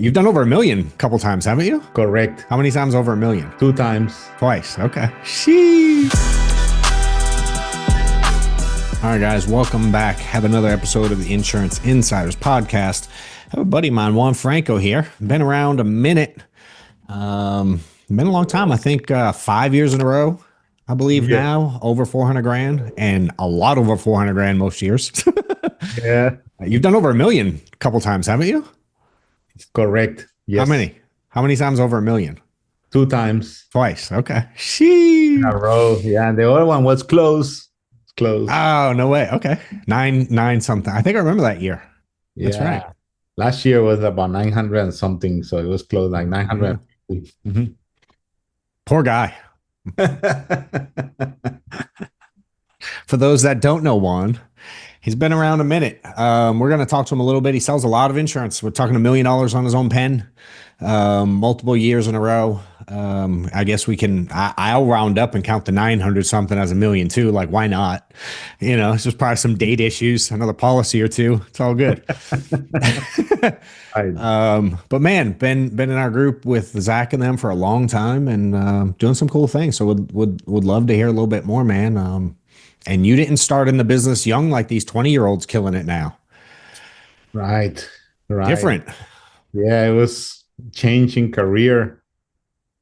You've done over 1 million a couple times, haven't you? Correct. How many times over 1 million? 2 times. Twice. Okay. Sheesh. All right, guys, welcome back. Have another episode of the Insurance Insiders podcast. I have a buddy of mine, Juan Franco here. Been around a minute. Been a long time. I think 5 years in a row, I believe now, over 400 grand and a lot over 400 grand most years. Yeah, You've done over 1 million a couple times, haven't you? correct. Yes. How many? How many times over 1 million? 2 times. Twice. Okay. Sheesh. In a row. Yeah, and the other one was close. Close. Oh, no way. Okay. Nine something. I think I remember that year. That's Yeah. right. Last year was about 900 and something, so it was close, like 950. Mhm. Poor guy. For those that don't know Juan, he's been around a minute. We're going to talk to him a little bit. He sells a lot of insurance. We're talking $1 million on his own pen, multiple years in a row. I guess we can, I'll round up and count the 900 something as $1 million too. Like, why not? You know, it's just probably some date issues, another policy or two. It's all good. But man, been in our group with Zach and them for a long time and doing some cool things. So would love to hear a little bit more, man. And you didn't start in the business young like these 20-year-olds killing it now. Right. Different. Yeah, it was changing career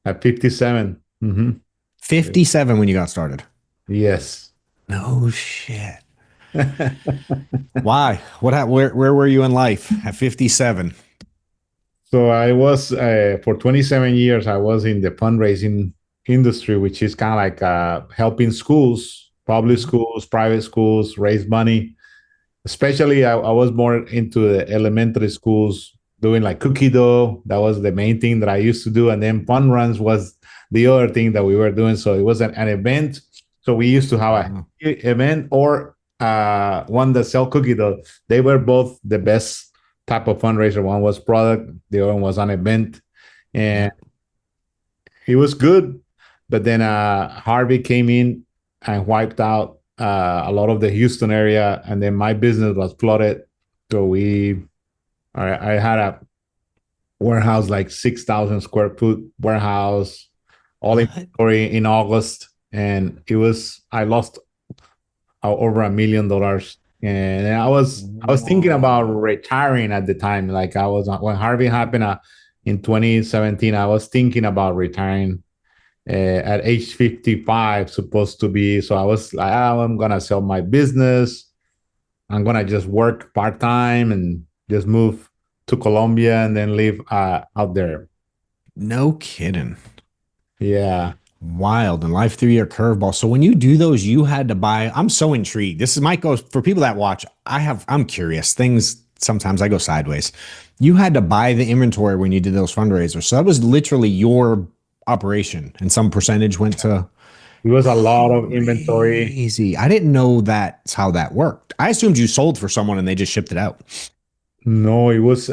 at 57. 57 when you got started. Yes. No shit. Why? Where were you in life at 57? So I was, for 27 years, I was in the fundraising industry, which is kind of like helping schools, public schools, private schools, raise money. Especially, I was more into the elementary schools, doing like cookie dough. That was the main thing that I used to do. And then fun runs was the other thing that we were doing. So it was an event. So we used to have an event or one that sell cookie dough. They were both the best type of fundraiser. One was product, the other one was an event. And it was good. But then Harvey came in and wiped out a lot of the Houston area, and then my business was flooded. So I had a warehouse, like 6,000 square foot warehouse, all inventory in August, and I lost over $1 million. And I was thinking about retiring at the time. Like when Harvey happened in 2017, I was thinking about retiring. At age 55, supposed to be. So I was like, I'm going to sell my business. I'm going to just work part-time and just move to Colombia and then live out there. No kidding. Yeah. Wild. And life threw you a curveball. So when you do those, you had to buy, I'm so intrigued. Might go for people that watch. I'm curious. Things, sometimes I go sideways. You had to buy the inventory when you did those fundraisers. So that was literally your operation, and some percentage went to. It was a lot of inventory. Easy. I didn't know that's how that worked. I assumed you sold for someone and they just shipped it out. No, it was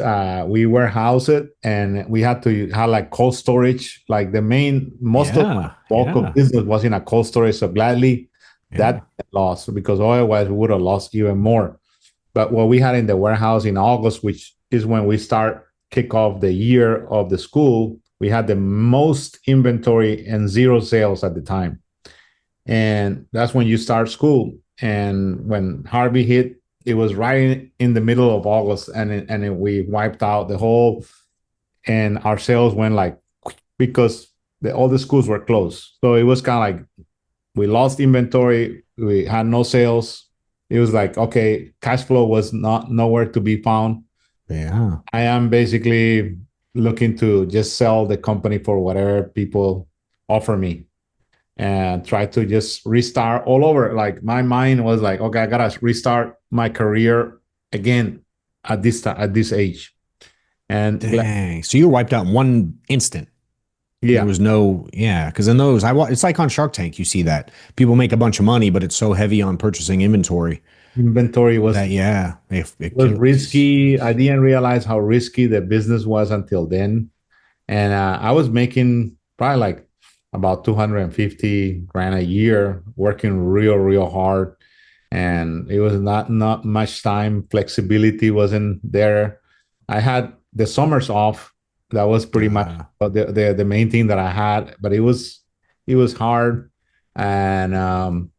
we warehouse it, and we had to have like cold storage. Like most of the bulk of business was in a cold storage. So gladly that lost, because otherwise we would have lost even more. But what we had in the warehouse in August, which is when we kick off the year of the school, we had the most inventory and zero sales at the time. And that's when you start school. And when Harvey hit, it was right in the middle of August, and we wiped out the whole, and our sales went like, because all the schools were closed. So it was kind of like we lost inventory. We had no sales. It was like, okay, cash flow was nowhere to be found. Yeah. I am basically looking to just sell the company for whatever people offer me and try to just restart all over. Like my mind was like, okay, I gotta restart my career again at this age. And dang, so you were wiped out in one instant. Yeah, there was no, because in those, it's like on Shark Tank. You see that people make a bunch of money, but it's so heavy on purchasing inventory. Inventory was it was risky. I didn't realize how risky the business was until then, and I was making probably like about 250 grand a year, working real hard, and it was not much time. Flexibility wasn't there. I had the summers off, That was pretty much the main thing that I had, but it was hard, and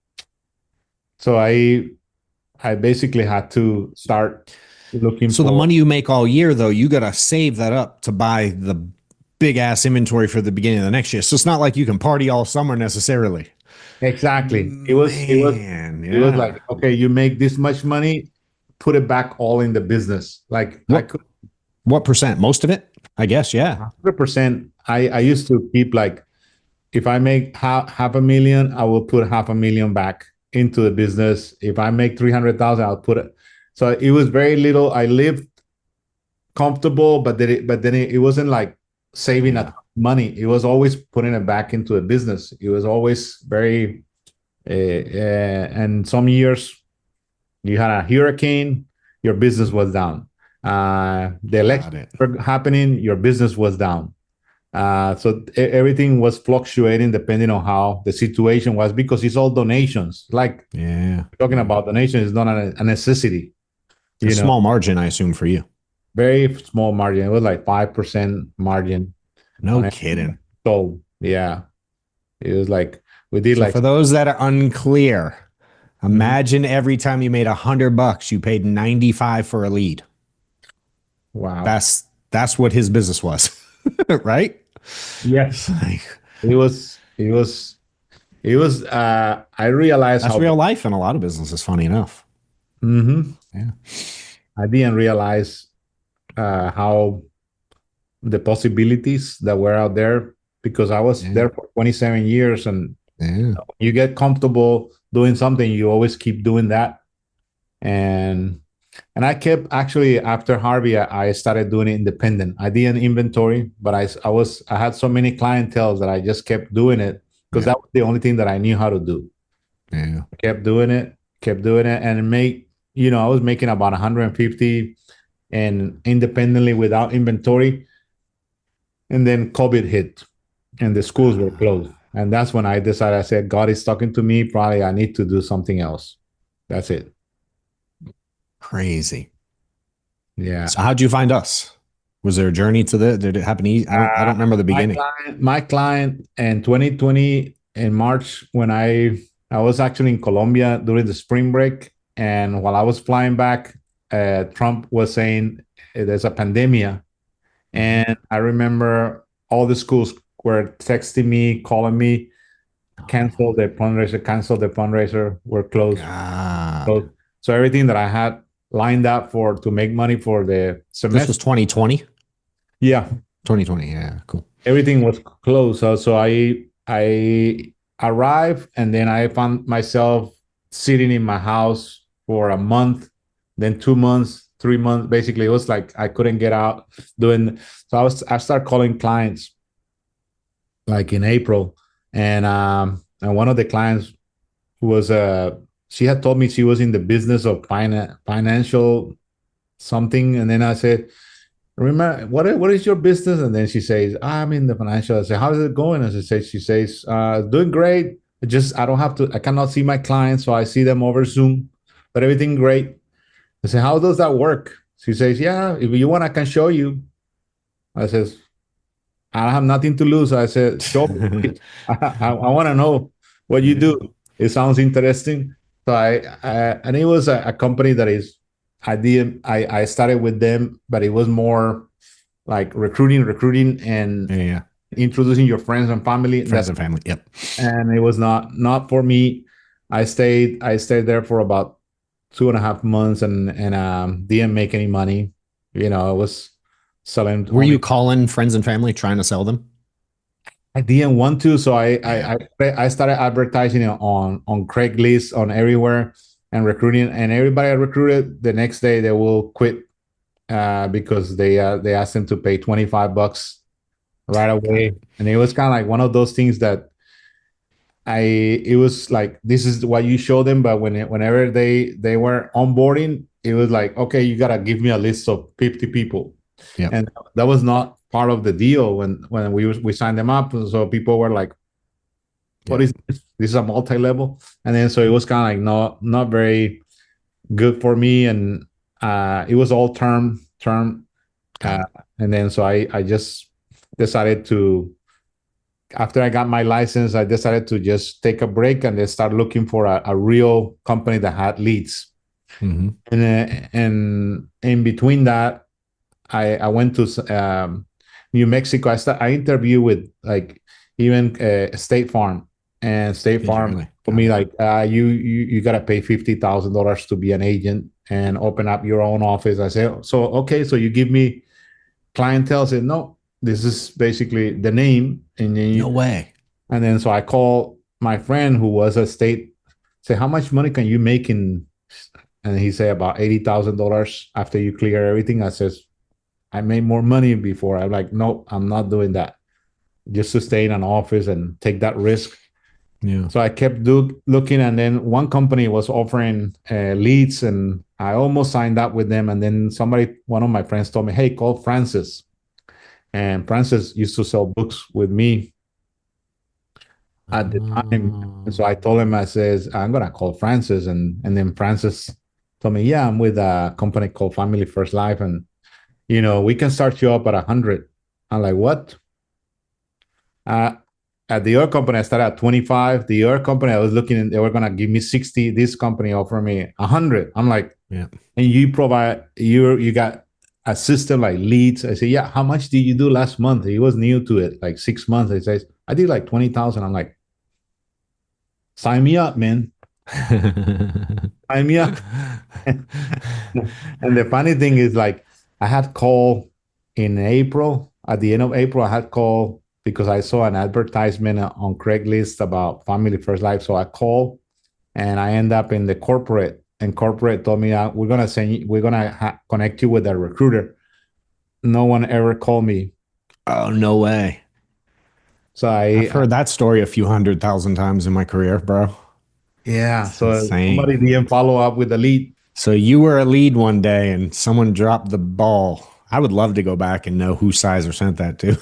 so I basically had to start looking So the for money you make all year, though, you got to save that up to buy the big ass inventory for the beginning of the next year. So it's not like you can party all summer necessarily. exactly. Man, It was yeah. like, okay, you make this much money, put it back all in the business. Like I What could what percent? Most of it, I guess. Yeah. 100%. I used to keep like if I make half a million, I will put half a million back into the business. If I make 300,000, I'll put it. So it was very little. I lived comfortable, but then it wasn't like saving a ton Yeah. of money. It was always putting it back into a business. It was always very, and some years you had a hurricane, your business was down. The Got election it. were happening, your business was down. So everything was fluctuating depending on how the situation was because it's all donations. Like Yeah. talking Yeah. about donations is not a necessity, A you know, small margin, I assume, for you. very small margin. It was like 5% margin No on everything. kidding. So yeah, it was like we did So like for those that are unclear, mhm. imagine every time you made $100, you paid 95 for a lead. Wow. That's what his business was, right? Yes. It's like, It was I realized that's how real life in a lot of businesses. Funny enough. mhm. Yeah. I didn't realize how the possibilities that were out there because I was Yeah. there for 27 years and Yeah. you get comfortable doing something, you always keep doing that. And I kept actually after Harvey, I started doing it independent. I did an inventory, but I had so many clientele that I just kept doing it because Yeah. that was the only thing that I knew how to do. Yeah. I kept doing it, and I was making about 150 and independently without inventory. And then COVID hit and the schools were closed. And that's when I decided, I said, God is talking to me. Probably I need to do something else. That's it. Crazy. Yeah. So how'd you find us? Was there a journey to the? Did it happen easy? I don't remember the beginning. My client in 2020 in March when I was actually in Colombia during the spring break, and while I was flying back, Trump was saying there's a pandemic, Mhm. and I remember all the schools were texting me, calling me, cancel the fundraiser, we're closed. God. So, so everything that I had lined up for to make money for the This was semester, 2020. yeah, 2020. Yeah. Cool. everything was closed. So I arrived and then I found myself sitting in my house for a month, then 2 months, 3 months. Basically, it was like I couldn't get out doing. So I started calling clients like in April, and one of the clients was she had told me she was in the business of financial something, and then I said, remember what is your business? And then she says, I'm in the financial. I say, how is it going? As I say, she says, doing great. I don't have to, I cannot see my clients, so I see them over Zoom, but everything great. I say, how does that work? She says, yeah, if you want, I can show you. I says, I have nothing to lose. I said, show me. I want to know what you do. Yeah. It sounds interesting. So and it was a company that is, I started with them, but it was more like recruiting and Yeah. Yeah. introducing your friends and family. Friends and family. Yep. And it was not for me. I stayed there for about 2.5 months and didn't make any money. I was selling Were only. you calling friends and family trying to sell them? I didn't want to, so Yeah. I started advertising it on Craigslist, on everywhere, and recruiting. And everybody I recruited, the next day they will quit because they asked them to pay $25 right Got away. it. And it was kind of like one of those things that it was like this is what you show them, but whenever they were onboarding, it was like, okay, you gotta give me a list of 50 people, Yep. and that was not part of the deal when we signed them up. So people were like, what Yep. is this? This is a multi-level. And then so it was kind of like not very good for me. And it was all term. Got it. And then so I just decided to, after I got my license, I decided to just take a break and then start looking for a real company that had leads. Mm-hmm. And in between that, I went to New Mexico. I interviewed with like even State Farm, and State Did you Farm really? told Got me it. like you gotta pay $50,000 to be an agent and open up your own office. I said, so okay, so you give me clientele. I said, no, this is basically the name, and then No way. and then so I called my friend who was a state, say, how much money can you make in? And he said about $80,000 after you clear everything. I says, I made more money before. I'm like, no, I'm not doing that. Just to stay in an office and take that risk. Yeah. So I kept looking, and then one company was offering leads, and I almost signed up with them. And then one of my friends told me, hey, call Francis. And Francis used to sell books with me at the time. And so I told him, I says, I'm gonna call Francis, and then Francis told me, yeah, I'm with a company called Family First Life, and we can start you up at 100. I'm like, what? Uh, at the other company, I started at 25. The other company I was looking at, they were gonna give me 60. This company offered me 100. I'm like, Yeah. and you got a system like leads. I say, yeah, how much did you do last month? He was new to it, like 6 months. He says, I did like 20,000. I'm like, sign me up, man. Sign me up. And the funny thing is, like, I had call in April. At the end of April, I had call because I saw an advertisement on Craigslist about Family First Life. So I called, and I end up in the corporate. And corporate told me, we're gonna connect you with a recruiter. No one ever called me. Oh, no way. So I've heard that story a few 100,000 times in my career, bro. yeah. It's So insane. somebody didn't follow up with the lead. So you were a lead one day and someone dropped the ball. I would love to go back and know who Sizer sent that to.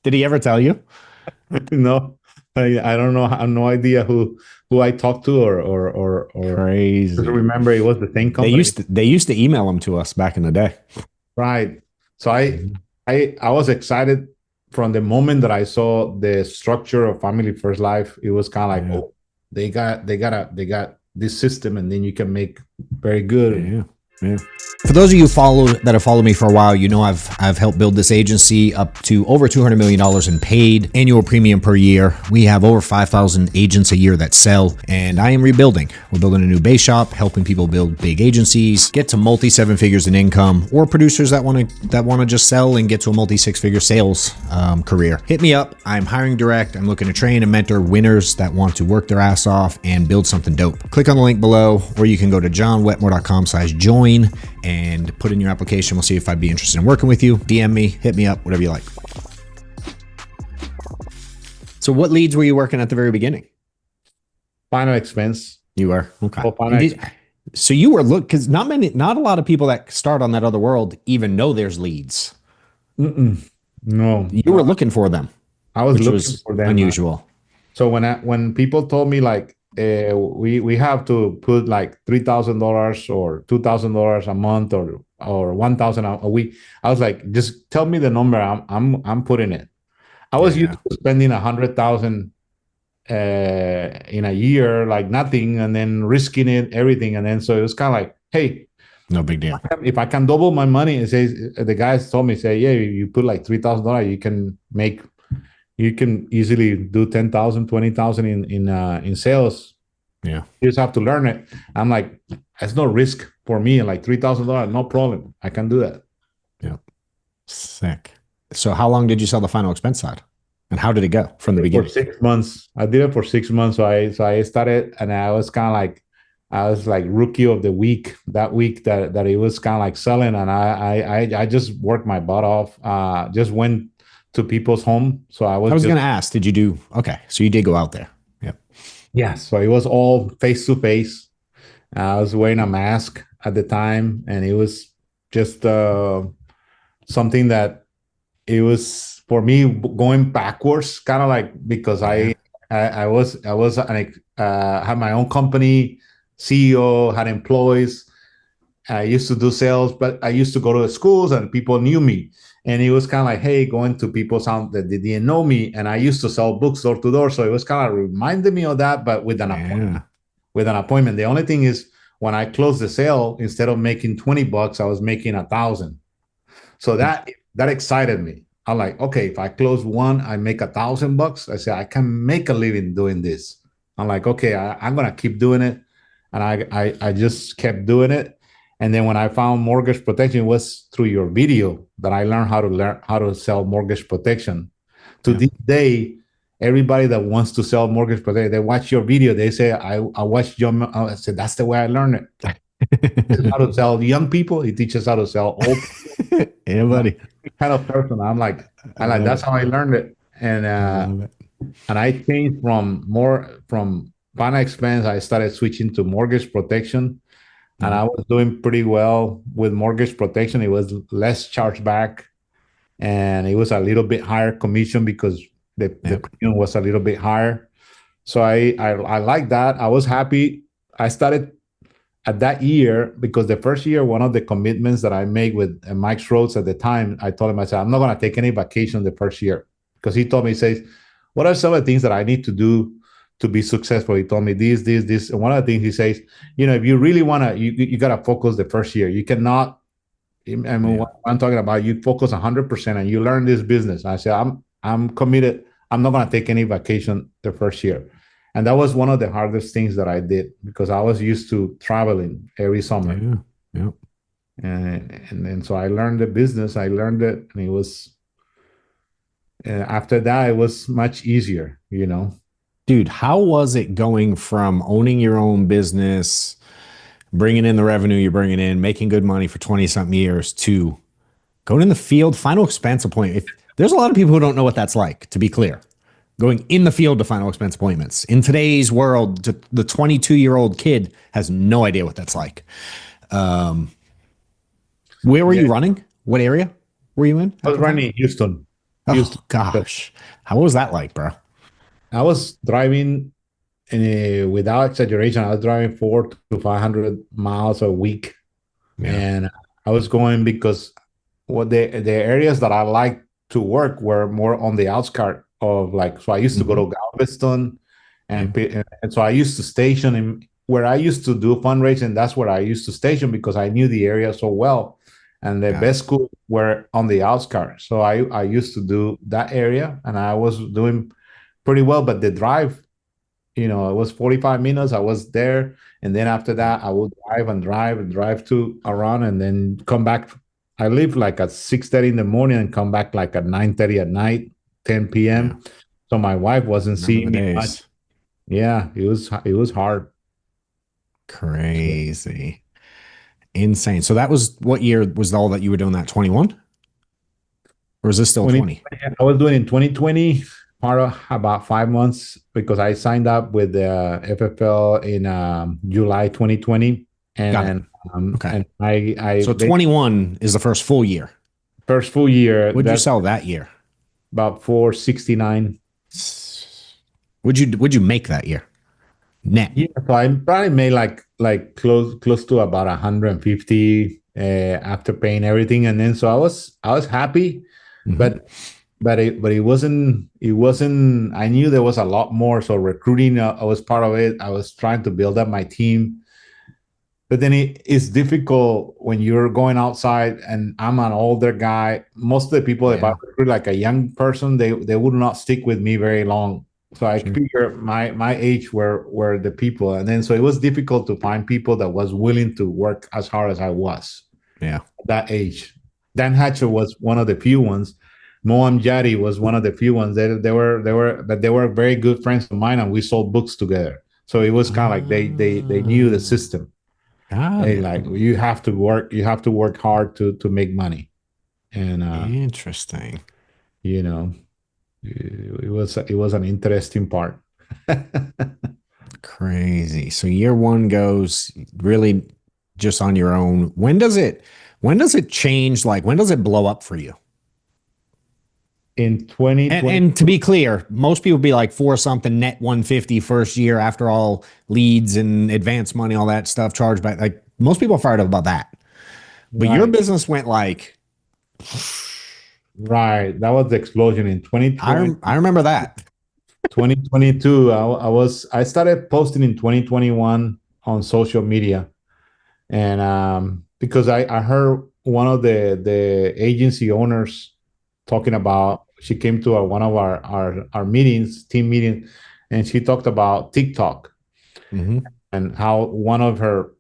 Did he ever tell you? No, I don't know. I have no idea who I talked to or just Crazy. remember it was the same company. They used to email them to us back in the day. Right. So Mhm. I was excited from the moment that I saw the structure of Family First Life. It was kind of like, Yeah. oh, they got this system, and then you can make very good. Yeah. Yeah. For those of you that have followed me for a while, you know I've helped build this agency up to over $200 million in paid annual premium per year. We have over 5,000 agents a year that sell, and I am rebuilding. We're building a new base shop, helping people build big agencies, get to multi 7 figures in income, or producers that want to just sell and get to a multi 6 figure sales career. Hit me up. I'm hiring direct. I'm looking to train and mentor winners that want to work their ass off and build something dope. Click on the link below, or you can go to johnwetmore.com/join and put in your application. We'll see if I'd be interested in working with you. DM me, hit me up, whatever you like. So what leads were you working at the very beginning? Final expense. You were? Okay. Oh, final So you were because not a lot of people that start on that other world even know there's leads. No, You were looking for them, I was which looking was for them. unusual. So when people told me like we have to put like $3,000 or $2,000 a month or 1,000 a week, I was like, just tell me the number. I'm putting it. I was Yeah. used to spending 100,000 in a year, like nothing, and then risking it, everything, and then so it was kind of like, hey, No big deal. if I can double my money, it says the guys told me, say, yeah, you put like $3,000, you can easily do 10,000, 20,000 in sales. Yeah. You just have to learn it. I'm like, there's no risk for me. Like $3,000, no problem. I can do that. Yeah. Sick. So how long did you sell the final expense side? And how did it go from the beginning? For 6 months. I did it for 6 months. So I started, and I was kind of like, I was like rookie of the week that week that it was kind of like selling, and I just worked my butt off. Just went to people's home. So I was going to ask, did you do okay? So you did go out there. Yeah. yeah. So it was all face to face. I was wearing a mask at the time, and it was just something that it was for me going backwards, kind of like because I was had my own company, CEO, had employees. I used to do sales, but I used to go to the schools and people knew me. And it was kind of like, hey, going to people's house that they didn't know me, and I used to sell books door to door, so it was kind of reminded me of that, but with an appointment. Yeah. With an appointment. The only thing is, when I closed the sale, instead of making $20, I was making 1,000. So that excited me. I'm like, okay, if I close one, I make $1,000. I said I can make a living doing this. I'm like, okay, I'm gonna keep doing it, and I just kept doing it. And then when I found mortgage protection, it was through your video that I learn how to sell mortgage protection. To Yeah. this day, everybody that wants to sell mortgage protection, they watch your video. They say, I watched your. I said that's the way I learned it. How to sell young people. He teaches how to sell old Yeah, buddy. kind of person. I I'm like, love that's it. how I learned it. I love it. And I changed from finance expense. I started switching to mortgage protection, and Yeah. I was doing pretty well with mortgage protection. It was less chargeback, and it was a little bit higher commission because the Yeah. premium was a little bit higher. So I like that. I was happy. I started at that year because the first year, one of the commitments that I made with Mike Rhodes at the time, I told him, I said, I'm not going to take any vacation the first year because he told me, he says, what are some of the things that I need to do to be successful? He told me this. And one of the things he says, if you really want to, you got to focus the first year. You cannot, I mean, Yeah. what I'm talking about, you focus 100% and you learn this business. I said, I'm committed. I'm not going to take any vacation the first year. And that was one of the hardest things that I did because I was used to traveling every summer. Yeah. Yeah. And then so I learned the business. I learned it, and it was after that it was much easier. Dude, how was it going from owning your own business, bringing in the revenue you're bringing in, making good money for 20 something years to going in the field, final expense appointment? If there's a lot of people who don't know what that's like, to be clear, going in the field to final expense appointments in today's world, the 22-year-old kid has no idea what that's like. Where were Yeah, you running? What area were you in I at was the time? running in Houston. Oh Houston. gosh, how was that like, bro? I was driving, without exaggeration, I was driving 400 to 500 miles a week, Yeah. and I was going because what the areas that I like to work were more on the outskirts of, like, so I used to go Mm-hmm. to Galveston, Yeah. and so I used to station in where I used to do fundraising. That's where I used to station because I knew the area so well, and the Got it. best schools were on the outskirts. So I used to do that area, and I was doing pretty well. But the drive, it was 45 minutes. I was there. And then after Yeah. that, I would drive to around and then come back. I leave like at 6:30 in the morning and come back like at 9:30 at night, 10 Yeah. p.m. So my wife wasn't Remember seeing the me much. days. Yeah, it was hard. So Crazy. Insane. So that was what year was all that you were doing that? 21? Or is this still 20, 20? I was doing in 2020, part of about 5 months because I signed up with the FFL in July 2020. Got it. And Okay. and I So 21 is the first full year. first full year, What'd you that's sell that year? about 469. Would you make that year? Net. Yeah, so I probably made like close to about 150 after paying everything, and then so I was happy, Mhm. but it wasn't. I knew there was a lot more. So recruiting, I was part of it. I was trying to build up my team, but then it's difficult when you're going outside, and I'm an older guy. Most of the people, if I Yeah. recruit like a young person, they would not stick with me very long. So I Sure. figure my age were the people, and then so it was difficult to find people that was willing to work as hard as I was Yeah. at that age. Dan Hatcher was one of the few ones. Moam Jari was one of the few ones. But they were very good friends of mine, and we sold books together. So it was kind of like they knew the Ah, system. got Hey, it. like you have to work hard to make money, and Interesting. you know it was an interesting part. Crazy. So year one goes really just on your own. When does it change? Like when does it blow up for you? In And 2020, and to be clear, most people be like for something net 150 first year after all leads and advance money, all that stuff, chargeback. Like most people are fired up about that. But your right? business went like Right. That was the explosion in 2020. I remember that. 2022. I started posting in 2021 on social media, and because I heard one of the agency owners talking about, she came to one of our meetings, team meeting, and she talked about TikTok Hmm. and how one of her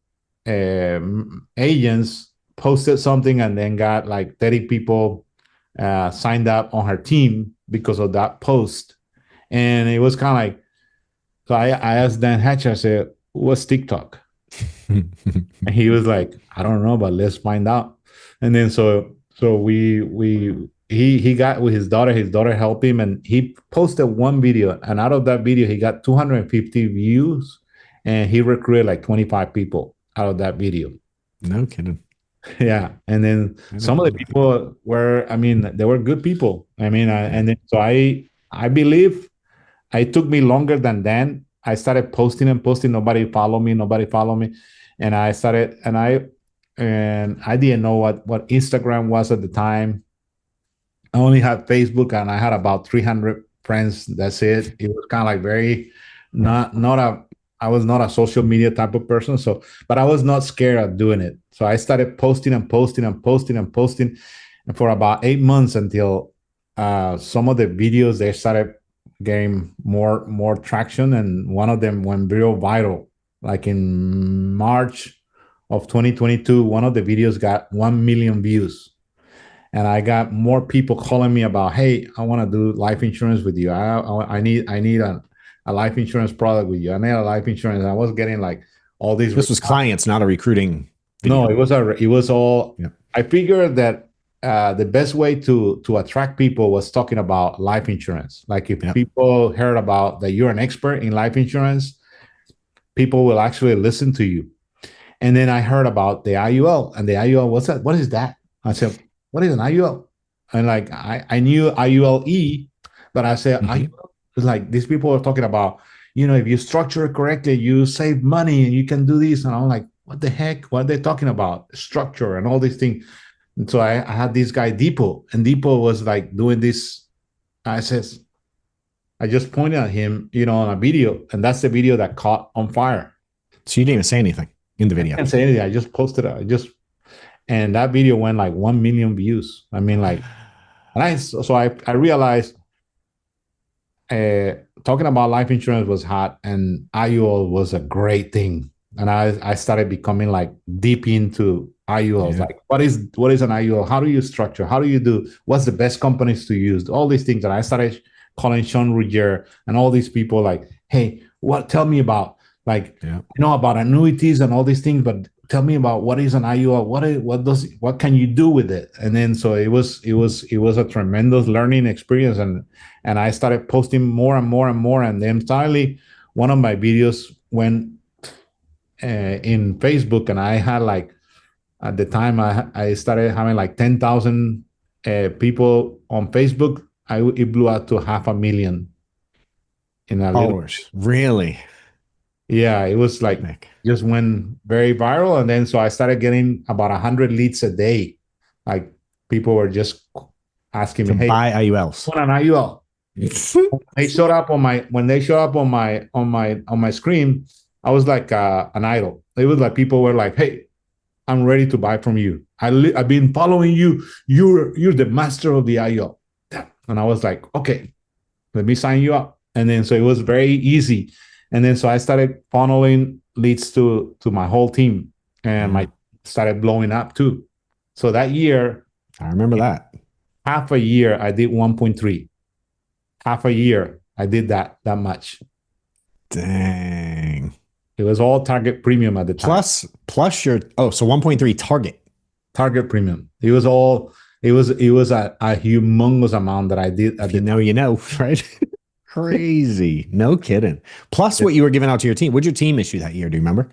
agents posted something and then got like 30 people signed up on her team because of that post. And it was kind of like, so I asked Dan Hatcher, I said, what's TikTok? And he was like, I don't know, but let's find out. And then so he got with his daughter helped him, and he posted one video, and out of that video he got 250 views, and he recruited like 25 people out of that video. No kidding. Yeah, and then I didn't some of know the that. people were, I mean, they were good people. I mean, Yeah. and then so I believe it took me longer than then. I started posting and posting. Nobody follow me. Nobody follow me, and I started and I didn't know what Instagram was at the time. I only had Facebook, and I had about 300 friends. That's it. It was kind of like very not a. I was not a social media type of person, so but I was not scared of doing it. So I started posting and posting and posting and posting, and for about 8 months until some of the videos they started getting more traction, and one of them went real viral. Like in March of 2022, one of the videos got 1 million views, and I got more people calling me about, hey, I want to do life insurance with you. I need a life insurance product with you. I need a life insurance. I was getting like all these. This was clients, not a recruiting No, video. it was all. Yeah. I figured that the best way to attract people was talking about life insurance. Like if Yeah. people heard about that you're an expert in life insurance, people will actually listen to you. And then I heard about the IUL, and the IUL, what's that? What is that? I said, what is an IUL? And like I knew IULE, but I said Hmm. IUL. It's like these people are talking about, if you structure it correctly, you save money and you can do this. And I'm like, what the heck? What are they talking about? Structure and all these things. And so I had this guy Depot, and Depot was like doing this. I says, I just pointed at him, on a video, and that's the video that caught on fire. So you didn't even say anything in the I video. can't say anything. I just posted it. And that video went like 1 million views. I mean, like, and I realized talking about life insurance was hot, and IUL was a great thing. And I started becoming like deep into IULs. Yeah. Like, what is an IUL? How do you structure? How do you do? What's the best companies to use? All these things. And I started calling Sean Ruggier and all these people like, hey, tell me about, like, Yeah. about annuities and all these things, but tell me about what is an IUL, what can you do with it? And then so it was a tremendous learning experience, and I started posting more and more and more, and then finally one of my videos went in Facebook, and I had like, at the time I started having like 10,000 people on Facebook. It blew out to 500,000 in a little. Followers. Really? Yeah, it was like Nick. just went very viral, and then so I started getting about 100 leads a day. Like people were just asking To me, "Hey, buy IULs. what an IUL?" They showed up on my when they showed up on my screen. I was like an idol. It was like people were like, "Hey, I'm ready to buy from you. I've been following you. You're the master of the IUL." And I was like, "Okay, let me sign you up." And then so it was very easy. And then so I started funneling leads to my whole team, and Yeah. my started blowing up too. So that year, I remember that. half a year, I did 1.3. Half a year, I did that much. Dang. It was all target premium at the time. Plus your so 1.3 target. Target premium. It was a humongous amount that I did at If you the know, time. you know, right? Crazy. No kidding. Plus what you were giving out to your team. What'd your team issue that year? Do you remember?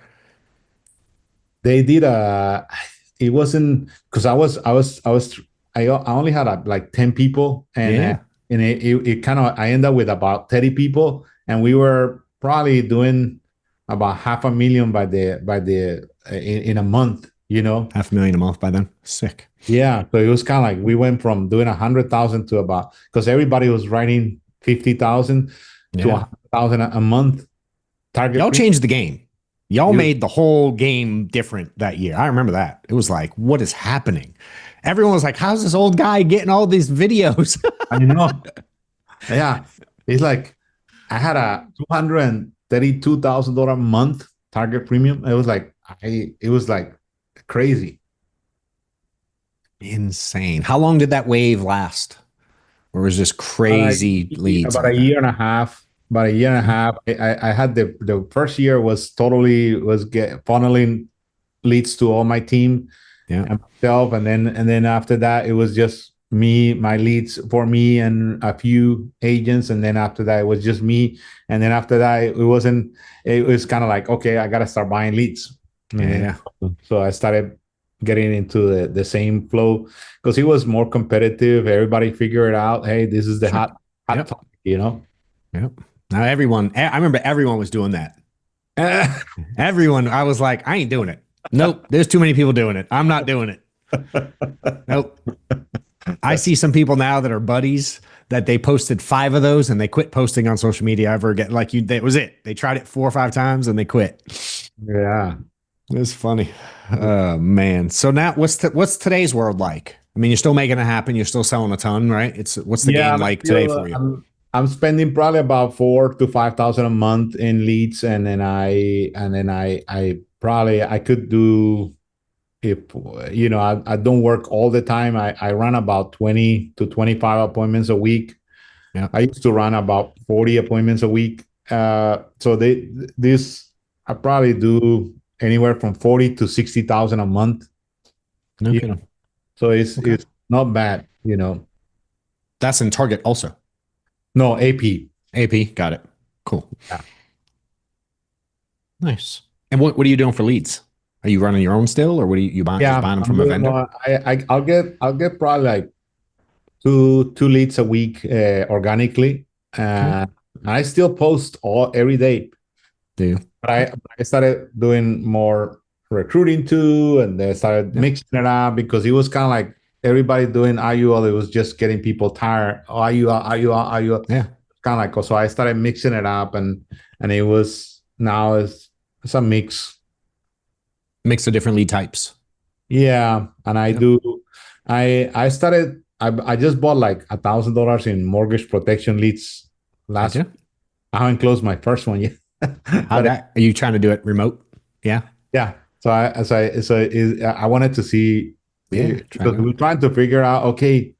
They did it wasn't because I only had like 10 people, and Yeah. it kind of, I ended up with about 30 people, and we were probably doing about 500,000 in a month. 500,000 a month by then. Sick. Yeah, so it was kind of like we went from doing 100,000 to about, because everybody was writing 50,000 to Yeah. 100,000 a month target Y'all premium. changed the game. Y'all You, made the whole game different that year. I remember that. It was like, what is happening? Everyone was like, how's this old guy getting all these videos? I know. Yeah, it's like I had a $232,000 a month target premium. It was like crazy. Insane. How long did that wave last? Or was just crazy leads About a like that? year and a half. About a year and a Yeah. half. I had the first year was totally was get funneling leads to all my team Yeah. and myself, and then after that it was just me, my leads for me and a few agents, and then after that it was just me, and then after that it wasn't. It was kind of like, okay, I gotta start buying leads, and then Yeah. so I started getting into the same flow because it was more competitive. Everybody figured out, hey, this is the Sure. hot Yep. topic, you know. Yep. Now everyone, I remember everyone was doing that. Everyone, I was like, I ain't doing it. Nope. There's too many people doing it. I'm not doing it. Nope. I see some people now that are buddies that they posted 5 of those and they quit posting on social media ever again. Like you, that was it. They tried it 4 or 5 times and they quit. Yeah. It's funny. Oh man. So now what's today's world like? I mean, you're still making it happen. You're still selling a ton, right? It's what's the Yeah, game I'm like today still for you? I'm spending probably about 4 to 5 thousand a month in leads, and then I probably I could do, if I don't work all the time. I run about 20 to 25 appointments a week. Yeah. I used to run about 40 appointments a week. So this I probably do anywhere from 40 to 60,000 a month. No Yeah. kidding. So it's Okay. it's not bad. That's in Target also. No, AP. AP. Got it. Cool. Yeah. Nice. And what are you doing for leads? Are you running your own still, or what are you buying? Just Yeah, buying them I'm from a doing vendor? more. I'll get probably like two leads a week organically. Okay. I still post all every day, Do you? but Okay. I started doing more recruiting too, and then started Yeah. mixing it up because it was kind of like everybody doing IUL. It was just getting people tired. Oh, IUL. Yeah. Kind of like, so I started mixing it up, and it was now it's a mix. Mix of different lead types. Yeah, and I Yep. do. I started. I just bought like $1,000 in mortgage protection leads Did last. you? I haven't closed my first one yet, How but that? Are you trying to do it remote? Yeah. yeah. So I wanted to see, Yeah. Try because it out. we're trying to figure out. Okay,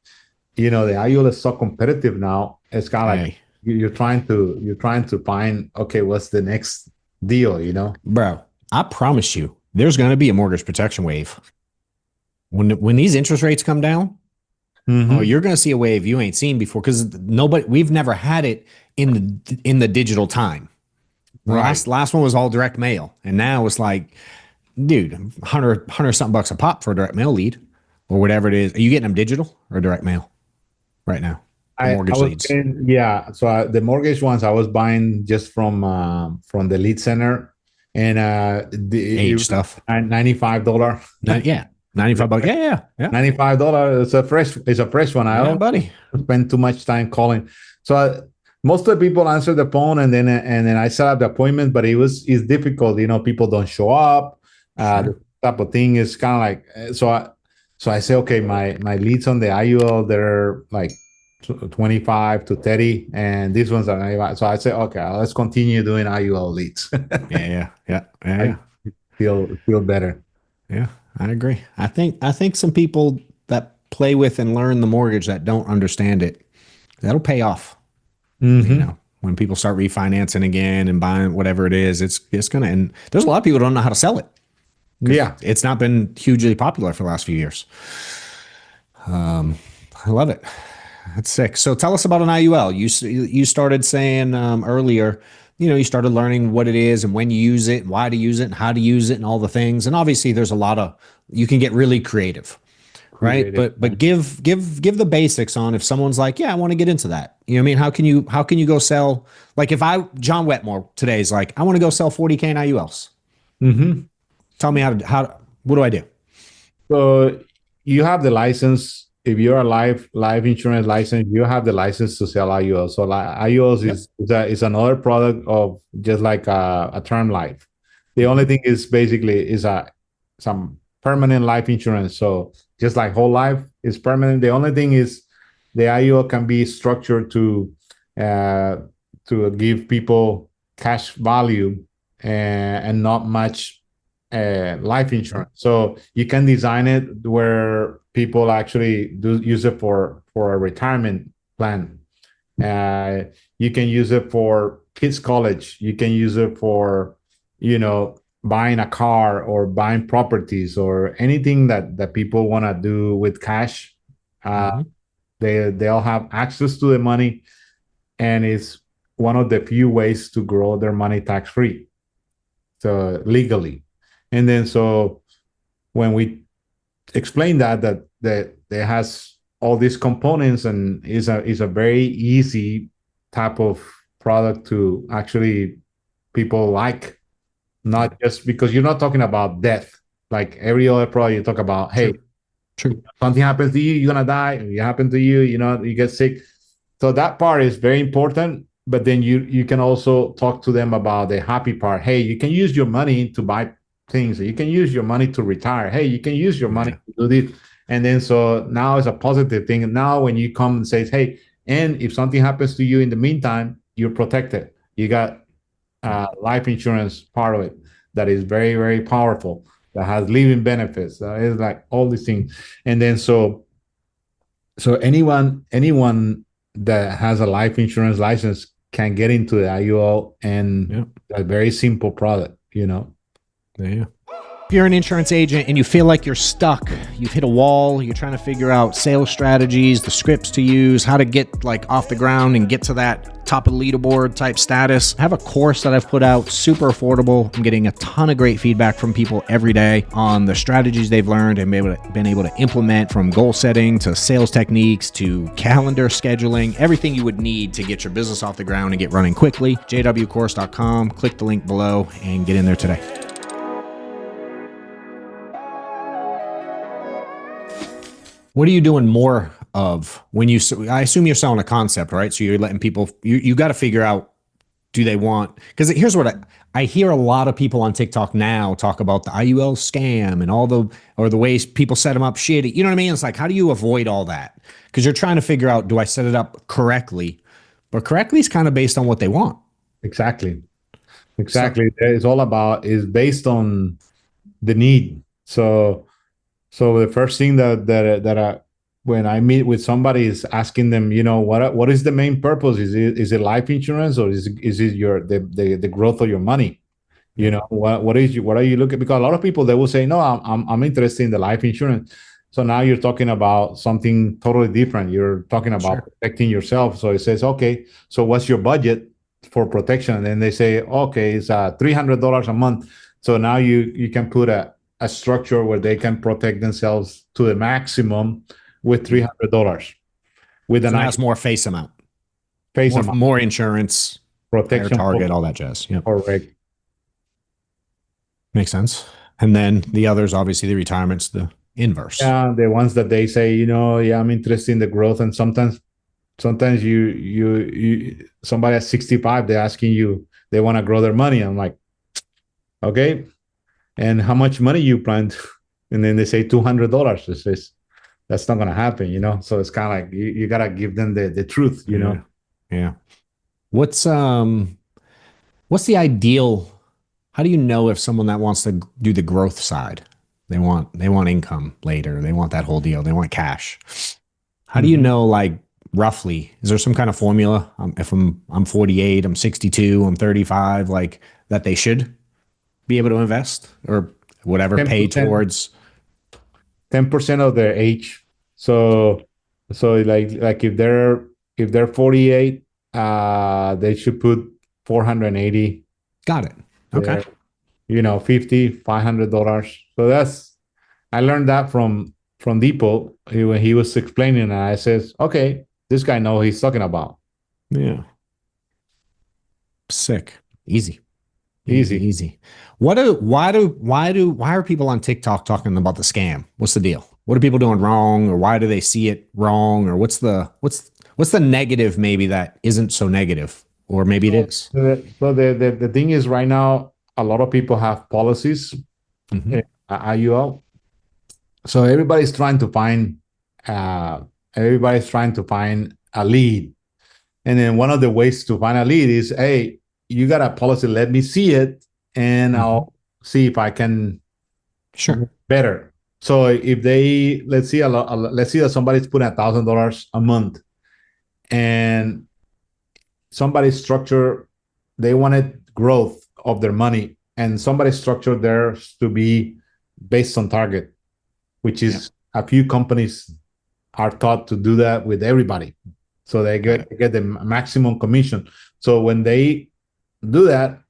the IUL is so competitive now. It's kind of like Hey, you're trying to find, okay, what's the next deal. bro, I promise you, there's going to be a mortgage protection wave when these interest rates come down. Oh, Mm-hmm. you're going to see a wave you ain't seen before because we've never had it in the digital time. Right. Last one was all direct mail, and now it's like, dude, 100 something bucks a pop for a direct mail lead or whatever it is. Are you getting them digital or direct mail right now? The I mortgage was leads, saying, yeah. So the mortgage ones I was buying just from the lead center, and it age was stuff. $95. Yeah, 95 bucks. Yeah, yeah, yeah, $95. It's a fresh one. I yeah, don't buddy. spend too much time calling. So most of the people answer the phone, and then I set up the appointment, but it's difficult. People don't show up. The Sure. type of thing is kind of like, so I say, okay, my leads on the IUL, they're like 25 to 30, and these ones are 95. So I say, okay, let's continue doing IUL leads. Yeah, yeah, yeah, yeah, I yeah. feel better. Yeah, I agree. I think some people that play with and learn the mortgage that don't understand it, that'll pay off. Mm-hmm. When people start refinancing again and buying whatever it is, it's gonna. And there's a lot of people who don't know how to sell it because Yeah. it's not been hugely popular for the last few years. I love it. That's sick. So tell us about an IUL. You started saying earlier, you started learning what it is and when you use it, and why to use it, and how to use it, and all the things. And obviously, there's a lot of you can get really creative, right? Creative. But give the basics on if someone's like, yeah, I want to get into that. You know what I mean? How can you go sell? Like if John Wetmore today is like, I want to go sell 40K in IULs. Mm-hmm. Tell me how what do I do? So you have the license. If you're a life insurance license, you have the license to sell IUL. So IULs Yep. is another product of just like a term life. The only thing is basically is a some permanent life insurance. So just like whole life is permanent. The only thing is the IUL can be structured uh, to give people cash value and not much life insurance. So you can design it where people actually do use it for a retirement plan. Uh, you can use it for kids' college. You can use it for, buying a car or buying properties or anything that people want to do with cash. Uh, Mhm. they'll have access to the money, and it's one of the few ways to grow their money tax free, so legally. And then so when we explain that it has all these components and is a very easy type of product to actually people like, Yeah. not just because you're not talking about death like every other product. You talk about, hey, True. True. something happens to you, you're gonna die. It happen to you, you get sick. So that part is very important. But then you can also talk to them about the happy part. Hey, you can use your money to buy things. You can use your money to retire. Hey, you can use your money Yeah. to do this. And then so now it's a positive thing. And now when you come and say, hey, and if something happens to you in the meantime, you're protected. You got Yeah. life insurance part of it that is very, very powerful, that has living benefits. It's like all these things. And then so anyone that has a life insurance license can get into the IUL and Yeah. a very simple product. Yeah. If you're an insurance agent and you feel like you're stuck, you've hit a wall, you're trying to figure out sales strategies, the scripts to use, how to get like off the ground and get to that top of the leaderboard type status, I have a course that I've put out, super affordable. I'm getting a ton of great feedback from people every day on the strategies they've learned and been able to implement, from goal setting to sales techniques to calendar scheduling, everything you would need to get your business off the ground and get running quickly. jwcourse.com, click the link below and get in there today. What are you doing more of when you? I assume you're selling a concept, right? So you're letting people. You got to figure out, do they want? Because here's what I hear a lot of people on TikTok now talk about the IUL scam and all the ways people set them up shitty. You know what I mean? It's like, how do you avoid all that? Because you're trying to figure out, do I set it up correctly? But correctly is kind of based on what they want. Exactly. So Exactly. It's all about is based on the need. So the first thing that I, when I meet with somebody is asking them, what is the main purpose? Is it life insurance, or is it the growth of your money? yeah, What are you looking? Because a lot of people, they will say, no, I'm interested in the life insurance. So now you're talking about something totally different. You're talking about sure. protecting yourself. So it says, okay, so what's your budget for protection? And then they say, okay, it's $300 a month. So now you can put a structure where they can protect themselves to the maximum with Yeah. $300 with a So now nice it's more face amount, face more amount more insurance, higher protection target, for all that jazz. Yep. correct. Makes sense. And then the others, obviously, the retirement's the inverse. Yeah, the ones that they say, yeah, I'm interested in the growth, and sometimes you somebody at 65, they're asking you, they want to grow their money. I'm like, okay, and how much money you plan to? And then they say $200. It says that's not gonna happen. So it's kind of like you gotta give them the truth. Yeah. Yeah. What's what's the ideal? How do you know if someone that wants to do the growth side, they want income later, they want that whole deal, they want cash. How do you Mhm. know, like, roughly? Is there some kind of formula? If I'm 48, I'm 62, I'm 35, like, that they should be able to invest or whatever, pay 10%, towards? 10% of their age. So like if they're 48, they should put 480 Got it. Okay. there. 50, $500. So I learned that from Depot when he was explaining, and I says, okay, this guy know what he's talking about. Yeah. Sick. Easy. Easy, Easy. easy. Why are people on TikTok talking about the scam? What's the deal? What are people doing wrong, or why do they see it wrong, or what's the negative maybe that isn't so negative, or maybe it So, is. the thing is, right now, a lot of people have policies, Mm-hmm. IUL. So uh, everybody's trying to find a lead. And then one of the ways to find a lead is, hey, you got a policy, let me see it, and Mm-hmm. I'll see if I can Sure. better. So if they let's see that somebody's putting $1,000 a month, and somebody's structure, they wanted growth of their money, and somebody structured theirs to be based on target, which Yep. is a few companies are taught to do that with everybody. So Got it. they get the maximum commission. So when they do that,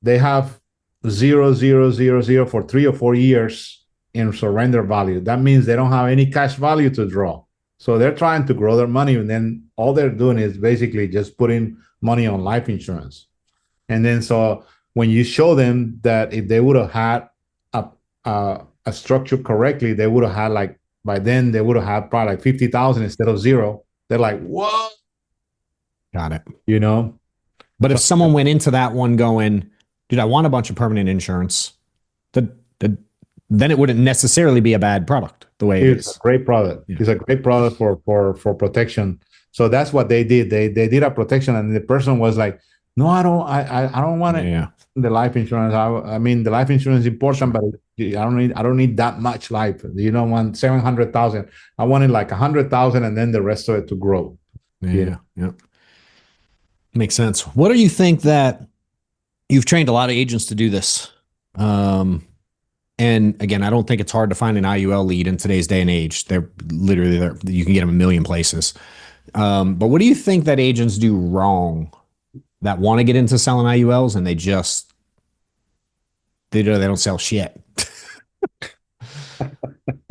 they have 0,000 for 3 or 4 years in surrender value. That means they don't have any cash value to draw. So they're trying to grow their money, and then all they're doing is basically just putting money on life insurance. And then so when you show them that if they would have had a a structure correctly, they would have had, like, by then they would have had probably like 50,000 instead of zero. They're like, what? Got it. You know? But if So someone went into that one going, dude, I want a bunch of permanent insurance, the, the, then it wouldn't necessarily be a bad product the way it it's a is. great product. Yeah. It's a great product for protection. So that's what they did. They did a protection, and the person was like, no, I don't want it. Yeah. The life insurance. I mean, the life insurance is important, Sure. but I don't need that much life. You don't want 700,000. I wanted like 100,000, and then the rest of it to grow. You know? Yeah. Yeah. Makes sense. What do you think that you've trained a lot of agents to do this? Um, and again, I don't think it's hard to find an IUL lead in today's day and age. They're literally there. You can get them a million places. But what do you think that agents do wrong that want to get into selling IULs and they don't sell shit?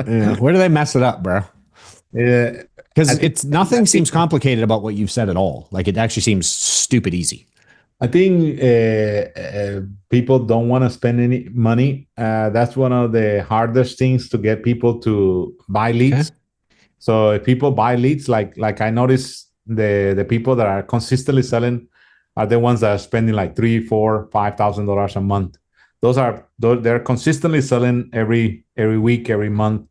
Yeah. Where do they mess it up, bro? Yeah, I Because think it's I nothing think seems complicated about what you've said at all. Like it actually seems stupid easy. I think people don't want to spend any money. That's one of the hardest things to get people to buy Okay. leads. So if people buy leads, like I notice the people that are consistently selling are the ones that are spending like 3, 4, 5,000 dollars a month. They're consistently selling every week, every month,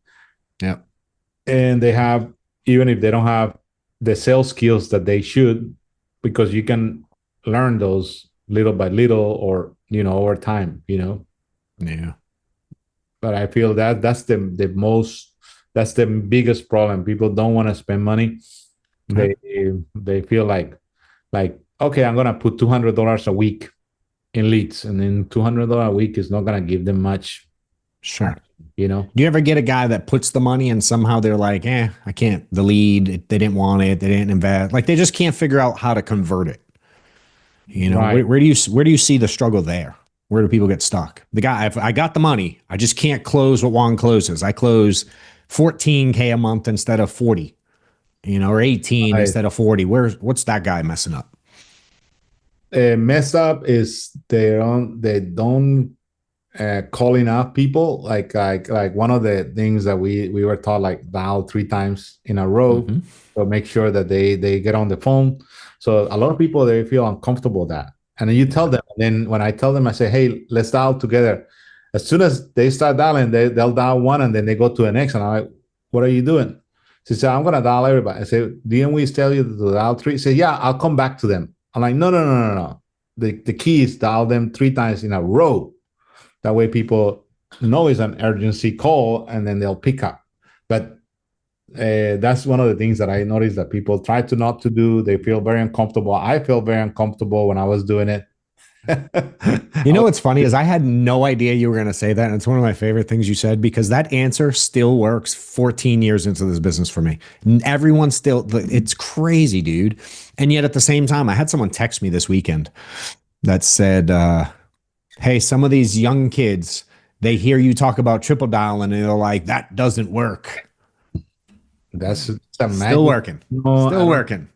Yeah. and they have, even if they don't have the sales skills that they should, because you can learn those little by little, or over time. Yeah. But I feel that that's the biggest problem. People don't want to spend money. Okay. They feel like, okay, I'm gonna put $200 a week in leads, and then $200 a week is not gonna give them much Sure. action, you know. Do you ever get a guy that puts the money and somehow they're like, I can't, the lead, they didn't want it, they didn't invest. Like they just can't figure out how to convert it. Right. Where do you see the struggle there? Where do people get stuck? The guy, if I got the money, I just can't close what Juan closes. I close 14K a month instead of 40, or 18 Right. instead of 40. What's that guy messing up? Mess up is they don't call enough people. Like one of the things that we were taught, like, dial 3 times in a row. Mm-hmm. So make sure that they get on the phone. So a lot of people, they feel uncomfortable with that, and then you tell Yeah. them. And then when I tell them, I say, hey, let's dial together. As soon as they start dialing, they'll dial one, and then they go to the next, and I'm like, what are you doing? She said, I'm gonna dial everybody. I said, didn't we tell you to dial three? She said, yeah, I'll come back to them. I'm like, no, no, no, no, no. The key is dial them 3 times in a row. That way people know it's an emergency call, and then they'll pick up. But that's one of the things that I noticed that people try to not to do. They feel very uncomfortable. I felt very uncomfortable when I was doing it. You know what's funny is I had no idea you were going to say that. And it's one of my favorite things you said because that answer still works 14 years into this business for me. Everyone still, it's crazy, dude. And yet at the same time, I had someone text me this weekend that said, hey, some of these young kids, they hear you talk about triple dialing and they're like, that doesn't work. That's a Still magic. working. No, I Still don't. working.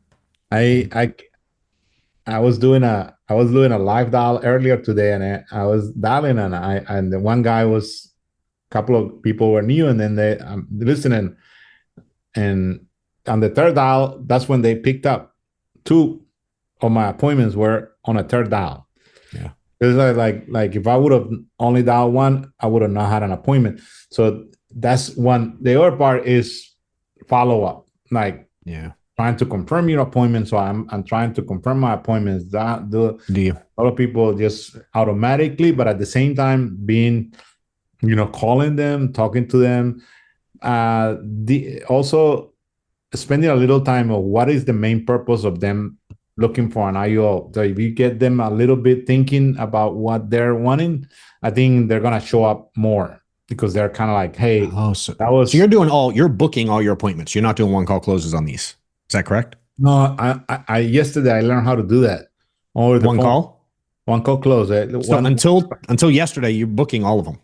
I I I was doing a live dial earlier today, and I was dialing, and the one guy was couple of people were new, and then they listening, and on the third dial, that's when they picked up. Two of my appointments were on a third dial. Yeah. It's like if I would have only dialed one, I would have not had an appointment. So that's one. The other part is follow up, like Yeah. trying to confirm your appointment. So I'm trying to confirm my appointments. That the Do you? a lot of people just automatically, but at the same time being, calling them, talking to them. The also spending a little time of what is the main purpose of them looking for an IUL. So if you get them a little bit thinking about what they're wanting, I think they're gonna show up more because they're kind of like, hey, Oh, so that so was you're booking all your appointments. You're not doing one call closes on these. Is that correct? no. I yesterday I learned how to do that over the One phone. call. One call close. So until yesterday, you're booking all of them.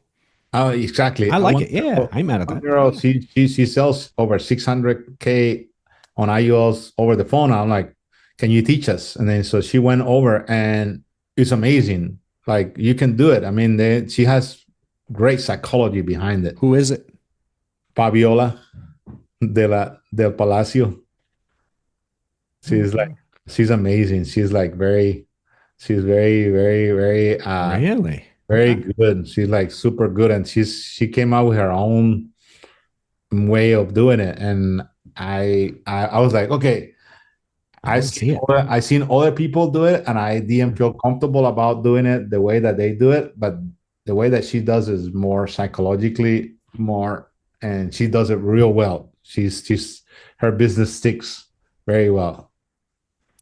Exactly. I I like want it. Yeah, I'm mad at one that. girl. She sells over 600K on IULs over the phone. I'm like, can you teach us? And then so she went over, and it's amazing. Like you can do it. I mean, she has great psychology behind it. Who is it? Fabiola del Palacio. She's like Okay. she's amazing. She's very Really? very Okay. good. She's like super good, and she came out with her own way of doing it. And I was like, okay, I want to see it. I seen other people do it, and I didn't feel comfortable about doing it the way that they do it. But the way that she does is more psychologically more, and she does it real well. She's her business sticks very well.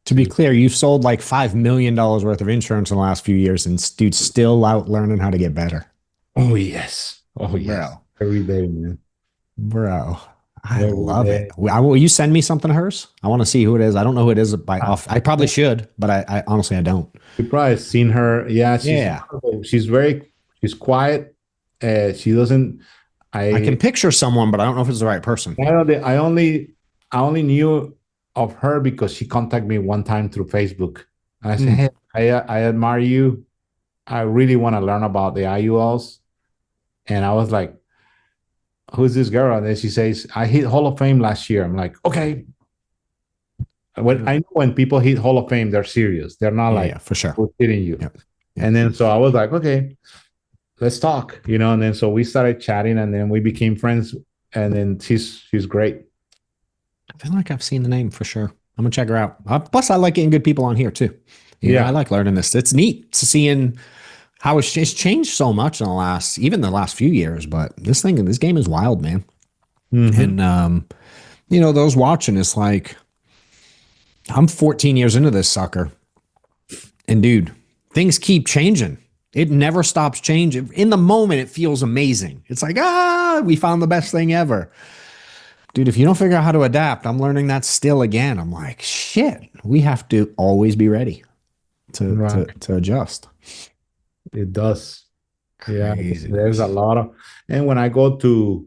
To be clear, you've sold like $5 million worth of insurance in the last few years, and dude's still out learning how to get better. Oh yes, oh yes, Bro, every day, man, bro, I every love it. day. Will you send me something of hers? I want to see who it is. I don't know who it is by I, off. I probably should, but I honestly I don't. you probably seen her. Yeah, Yeah, she's quiet. She doesn't. I can I picture someone, but I don't know if it's the right person. I only knew of her because she contacted me one time through Facebook. And I said, Hmm. hey, I admire you. I really want to learn about the IULs. And I was like, who's this girl? And then she says, I hit Hall of Fame last year. I'm like, okay. When I know when people hit Hall of Fame, they're serious. They're not Yeah, like yeah, for sure. we're kidding you. Yep. Yep. And then so I was like, okay, let's talk. And then so we started chatting, and then we became friends. And then she's great. I feel like I've seen the name for sure. I'm gonna check her out. Plus, I like getting good people on here too. I Yeah. like learning this. It's neat to seeing how it's changed so much in even the last few years. But this game is wild, man. Mm-hmm. And those watching, it's like I'm 14 years into this sucker, and dude, things keep changing. It never stops changing. In the moment, it feels amazing. It's like, we found the best thing ever. Dude, if you don't figure out how to adapt, I'm learning that still again. I'm like, shit, we have to always be ready to Right. to adjust. It does. Yeah, there's a Craziness. lot of, and when I go to,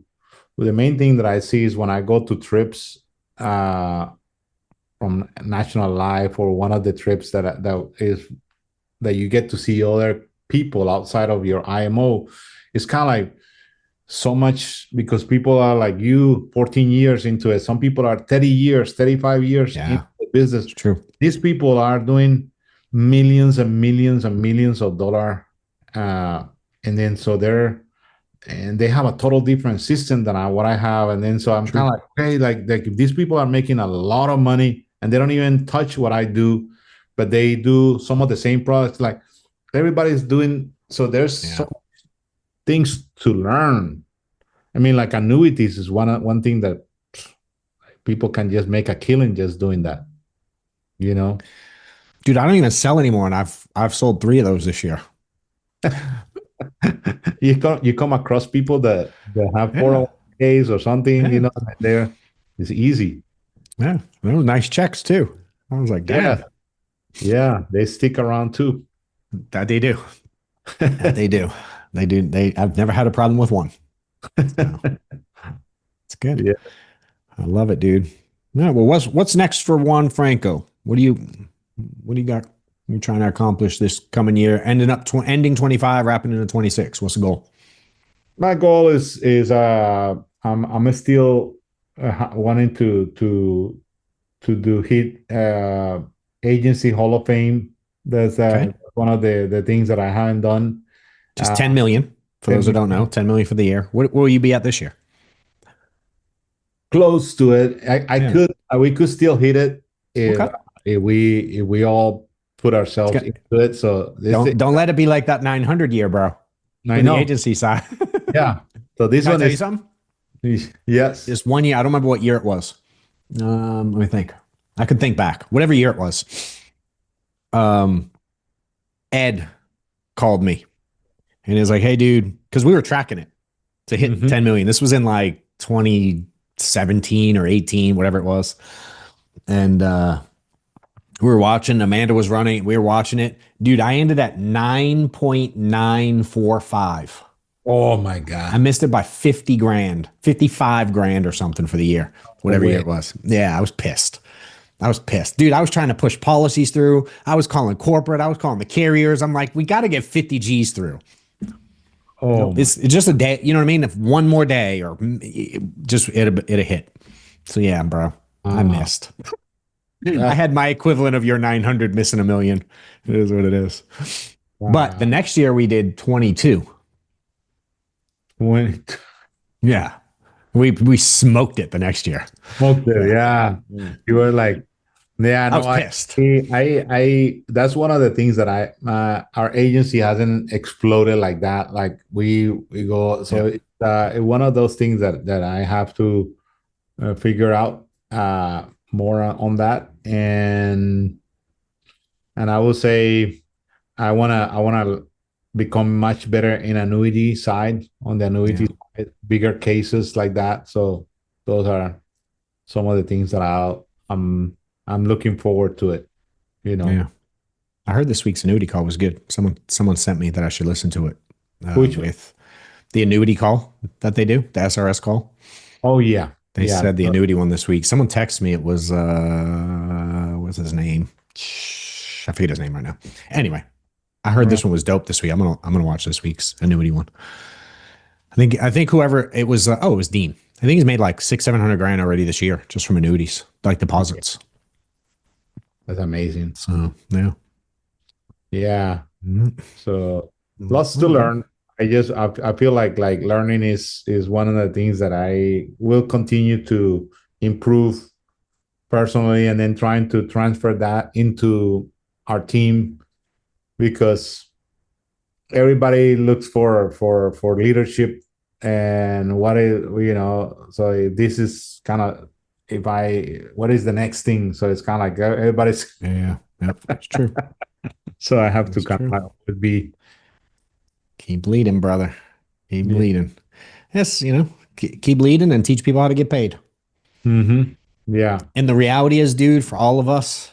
the main thing that I see is when I go to trips, uh, from National Life, or one of the trips that you get to see other people outside of your IMO. It's kind of like so much because people are like you 14 years into it. Some people are 30 years, 35 years into Yeah, the business. it's true. These people are doing millions and millions and millions of dollar, and then so they have a total different system than what I have. And then so I'm kind True. of like, okay, like if these people are making a lot of money and they don't even touch what I do, but they do some of the same products, like everybody's doing. So there's Yeah. so things to learn. I mean, like annuities is one thing that people can just make a killing just doing that. You know, Dude, I don't even sell anymore, and I've sold 3 of those this year. you come across people that have Yeah. 401ks or something. Yeah. There it's easy. Yeah. They were nice checks too. I was like, Yeah, damn, yeah, they stick around too. that they do. That they do. They do. I've never had a problem with one. So it's good. Yeah. I love it, dude. Yeah. Well, what's next for Juan Franco? What do you got? You're trying to accomplish this coming year, ending 25, wrapping into 26. What's the goal? My goal is I'm still wanting to do hit agency Hall of Fame. That's Okay. one of the things that I haven't done. Just Uh, 10 million for those 10 that don't know, million, 10 million for the year. What will you be at this year? close to it. I Yeah. could we could still hit it Okay. if we all put It's ourselves got, into it. So this don't let it be like that 900 year, bro, I for the know. agency side. Yeah. So this Can I one tell you is something? yes. Just one year. I don't remember what year it was. Let me think. I could think back. Whatever year it was. Um, Ed called me and he was like, "Hey, dude," because we were tracking it to hit Hmm. 10 million. This was in like 2017 or 18, whatever it was. And we were watching. Amanda was running. We were watching it, dude. I ended at 9.945. Oh my I God. missed it by 50 grand, 55 grand or something for the year, No whatever year way. it was. Yeah, I was pissed. I was pissed. Dude, I was trying to push policies through. I was calling corporate. I was calling the carriers. I'm like, we got to get 50 G's through. Oh my. It's just a day. You know what I mean? If one more day or just it'll hit. So yeah, bro, I Wow. missed. I That's had my equivalent of your 900 missing a million. It is what it is. But the wow. next year we did 22. When Yeah. We smoked it the next year. smoked it, Yeah. yeah. Mm. You were like, yeah, I no, was pissed. that's one of the things that our agency hasn't exploded like that. Like we go, so Yeah. it's one of those things that I have to figure out more on that. And I will say I wanna become much better in annuity side on the annuity Yeah. side, bigger cases like that. So those are some of the things that I'm looking forward to it, you know. Yeah. I heard this week's annuity call was good. Someone sent me that I should listen to it Which with the annuity call that they do, the SRS call. oh yeah. They Yeah. said the annuity one this week. Someone texted me. It was what's his name? I forget his name right now. Anyway, I heard Right. this one was dope this week. I'm gonna watch this week's annuity one. I think whoever it was. It was Dean. I think he's made like 600-700 grand already this year just from annuities, like deposits. That's amazing. So yeah. Yeah. Mm, So mm, lots all to right, bro. learn. I feel like learning is one of the things that I will continue to improve personally, and then trying to transfer that into our team, because everybody looks for leadership and what is, so this is kind of, if I what is the next thing, so it's kind of like everybody's Yeah, yep, it's true. so I have to It's kind true. of like be Keep leading, brother. Keep yeah. leading. Yes, keep leading and teach people how to get paid. Hmm. Yeah. And the reality is, dude, for all of us,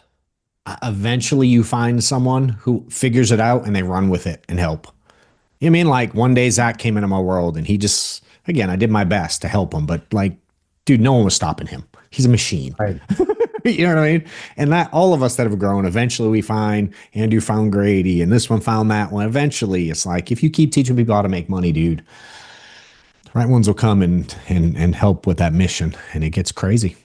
eventually you find someone who figures it out and they run with it and help. You know what I mean? Like one day Zach came into my world and he just, again, I did my best to help him, but like, dude, no one was stopping him. He's a machine. Right. You know what I mean? And that all of us that have grown, eventually we find Andrew found Grady and this one found that one. Eventually, it's like if you keep teaching people how to make money, dude, the right ones will come and help with that mission, and it gets crazy.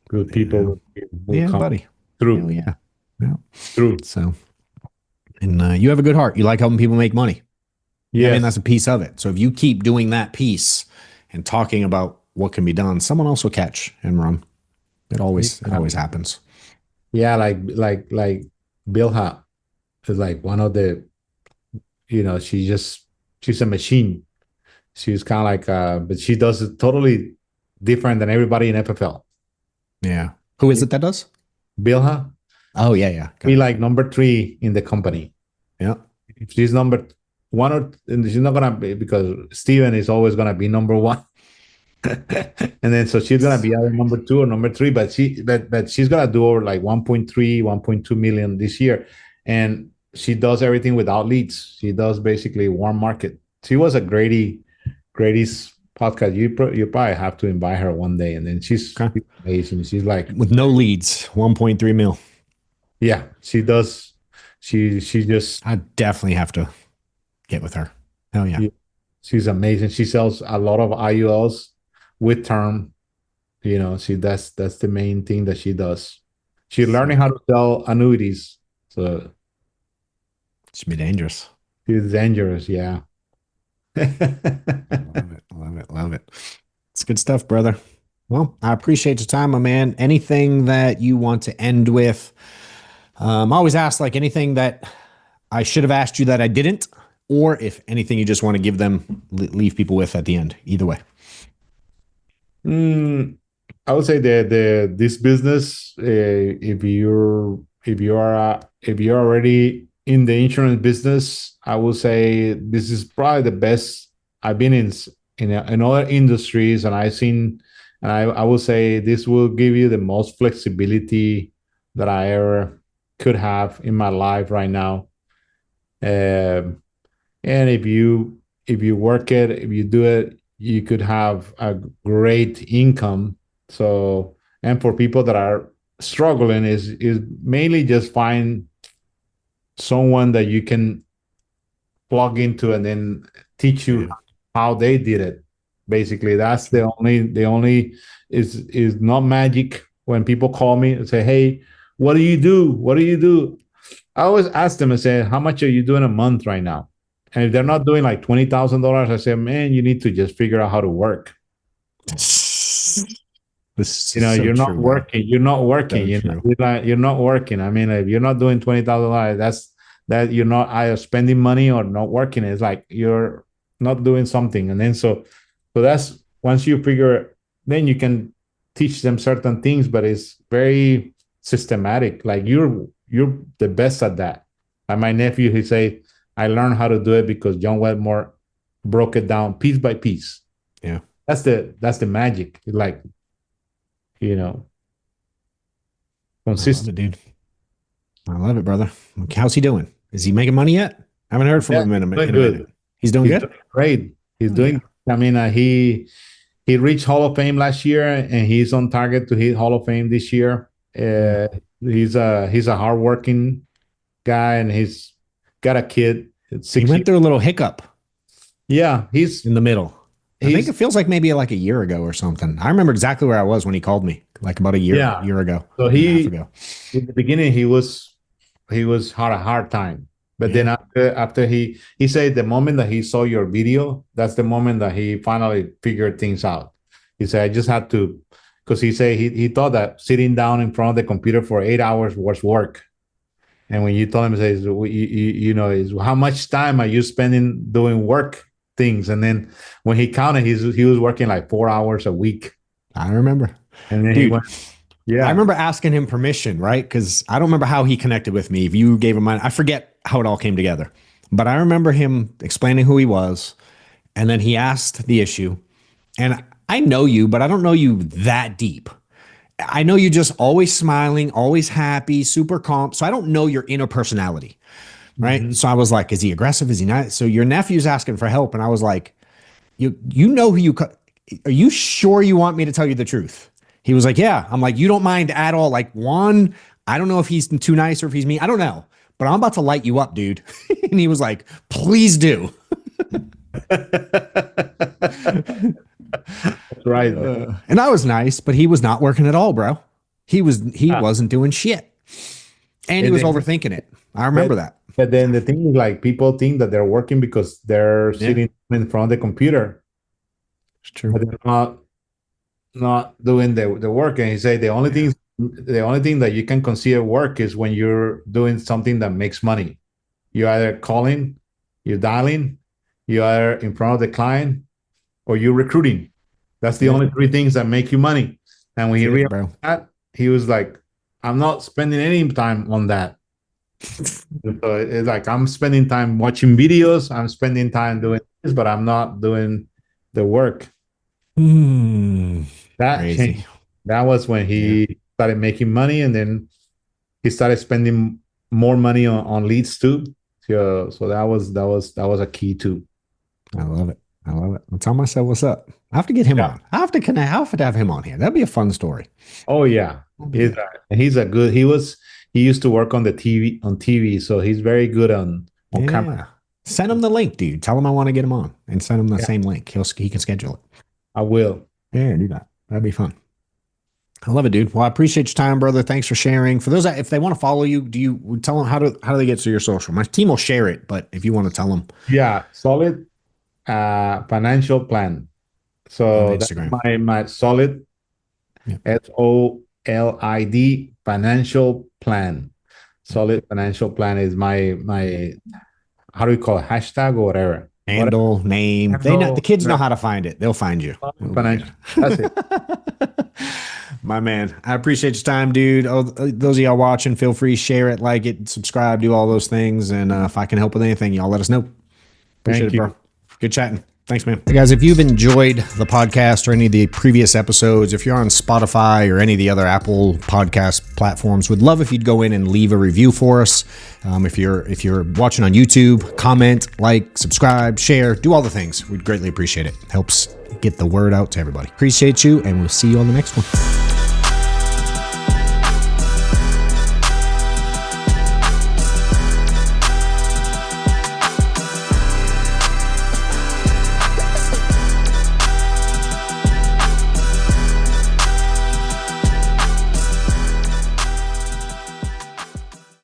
Good You people know? will Yeah, come buddy. Hell through. yeah. Yeah. Through. So, and you have a good heart. You like helping people make money. Yeah, I mean that's Yes. a piece of it. So if you keep doing that piece and talking about what can be done, someone else will catch and run. It always Yeah. happens. Yeah, like Bilha is like one of the, she's a machine. She's kind of like but she does it totally different than everybody in FFL. Yeah. Who is it that does? Bilha, Oh yeah, yeah. Got be it. like number three in the company. Yeah. If she's number one, and she's not gonna be, because Steven is always gonna be number one. And then so she's gonna be either number two or number three, but she's gonna do over like 1.3, 1.2 million this year. And she does everything without leads. She does basically warm market. She was a Grady's podcast. You probably have to invite her one day, and then she's Okay. amazing. She's like, With no leads, 1.3 mil. yeah, she does. She just I definitely have to get with her. Hell yeah. She's amazing. She sells a lot of IULs with term. She that's the main thing that she does. She's learning Sick. how to sell annuities. So Should be dangerous. she's dangerous. Yeah. I love it. Love it. Love it. It's good stuff, brother. Well, I appreciate your time, my man. Anything that you want to end with? I always ask like anything that I should have asked you that I didn't, or if anything you just want to give them, leave people with at the end. Either way. Mm, I would say that this business, if you're already in the insurance business, I would say this is probably the best. I've been in other industries, and I've seen, and I would say this will give you the most flexibility that I ever could have in my life right now. Um, and if you work it, if you do it, you could have a great income. So, and for people that are struggling, is mainly just find someone that you can plug into and then teach you Yeah. how they did it. Basically, that's the only is not magic. When people call me and say, "Hey, what do you do? What do you do?" I always ask them and say, "How much are you doing a month right now?" And if they're not doing like $20,000, I say, "Man, you need to just figure out how to work. This is so You're not true, man. working. You're not working. So true. You're not working. I mean, if you're not doing $20,000, that you're not either spending money or not working. It's like you're not doing something. And then so that's once you figure, then you can teach them certain things, but it's very systematic. Like you're the best at that. Like my nephew, he say, I learned how to do it because John Wetmore broke it down piece by piece. Yeah. That's the magic. Like, you know, I love consistent. it, dude. I love it, brother. How's he doing? Is he making money yet? I haven't heard from Yeah, him doing in a minute. good. He's doing He's good? doing great. He's Oh, yeah. doing. I mean, he reached Hall of Fame last year, and he's on target to hit Hall of Fame this year. Mm. He's a hardworking guy, and he's got a kid. It's He 6 years. went through a little hiccup Yeah, in the middle. I think he's it feels like maybe like a year ago or something. I remember exactly where I was when he called me, like about a yeah. year ago, So year and a half he ago. in the beginning he was had a hard time, but then Yeah. after he said the moment that he saw your video, that's the moment that he finally figured things out. He said I just had to, because he said he thought that sitting down in front of the computer for 8 hours was work. And when you told him, says is how much time are you spending doing work things? And then when he counted, he was working like 4 hours a week. I remember. And then he Dude, went, I yeah. remember asking him permission, right? Because I don't remember how he connected with me. If you gave him mine, I forget how it all came together. But I remember him explaining who he was. And then he asked the issue. And I know you, but I don't know you that deep. I know you just always smiling, always happy, super calm. So I don't know your inner personality, right? Mhm. So I was like, is he aggressive? Is he not? So your nephew's asking for help. And I was like, you know who are you sure you want me to tell you the truth? He was like, yeah. I'm like, you don't mind at all. Like, Juan, I don't know if he's too nice or if he's mean. I don't know, but I'm about to light you up, dude. And he was like, please do. That's right, man. And I was nice, but he was not working at all, bro. He Ah, wasn't doing shit. And he and was then, overthinking it. I remember but that. but then the thing is, like, people think that they're working because they're Yeah, sitting in front of the computer, it's true. but they're not doing the work. And he said Yeah. the only thing that you can consider work is when you're doing something that makes money. You're either calling, you're dialing, you're either in front of the client, or you're recruiting. That's the Yeah. only three things that make you money. And when That's he it, realized bro. that, he was like, I'm not spending any time on that. So it's like I'm spending time watching videos, I'm spending time doing this, but I'm not doing the work. Hmm. That Crazy. changed. That was when Yeah. he started making money, and then he started spending more money on leads too. So that was a key too. I love it. I love it. I'll tell myself what's up. I have to get him Yeah. on. I have to connect. I have to have him on here. That'd be a fun story. Oh yeah. That'd be He's good. a good. He used to work on the TV, so he's very good on camera. Yeah. Send him the link, dude. Tell him I want to get him on, and send him the Yeah, same link. He can schedule it. I will. Yeah, do that. That'd be fun. I love it, dude. Well, I appreciate your time, brother. Thanks for sharing. For those that, if they want to follow you, do you tell them how do they get to your social? My team will share it, but if you want to tell them Yeah, solid financial plan. on So that's Instagram, my solid yeah. SOLID financial plan. Solid financial plan is my how do we call it? Hashtag or whatever. Whatever Handle, name. They know the handle, kids know how to find it. They'll find you. It'll be financial. That's it. good. My man, I appreciate your time, dude. Oh, those of y'all watching, feel free share it, like it, subscribe, do all those things. And if I can help with anything, y'all let us know. Appreciate Thank it, bro. you. Good chatting. Thanks, man. Hey guys, if you've enjoyed the podcast or any of the previous episodes, if you're on Spotify or any of the other Apple podcast platforms, would love if you'd go in and leave a review for us. If you're watching on YouTube, comment, like, subscribe, share, do all the things. We'd greatly appreciate it. Helps get the word out to everybody. Appreciate you, and we'll see you on the next one.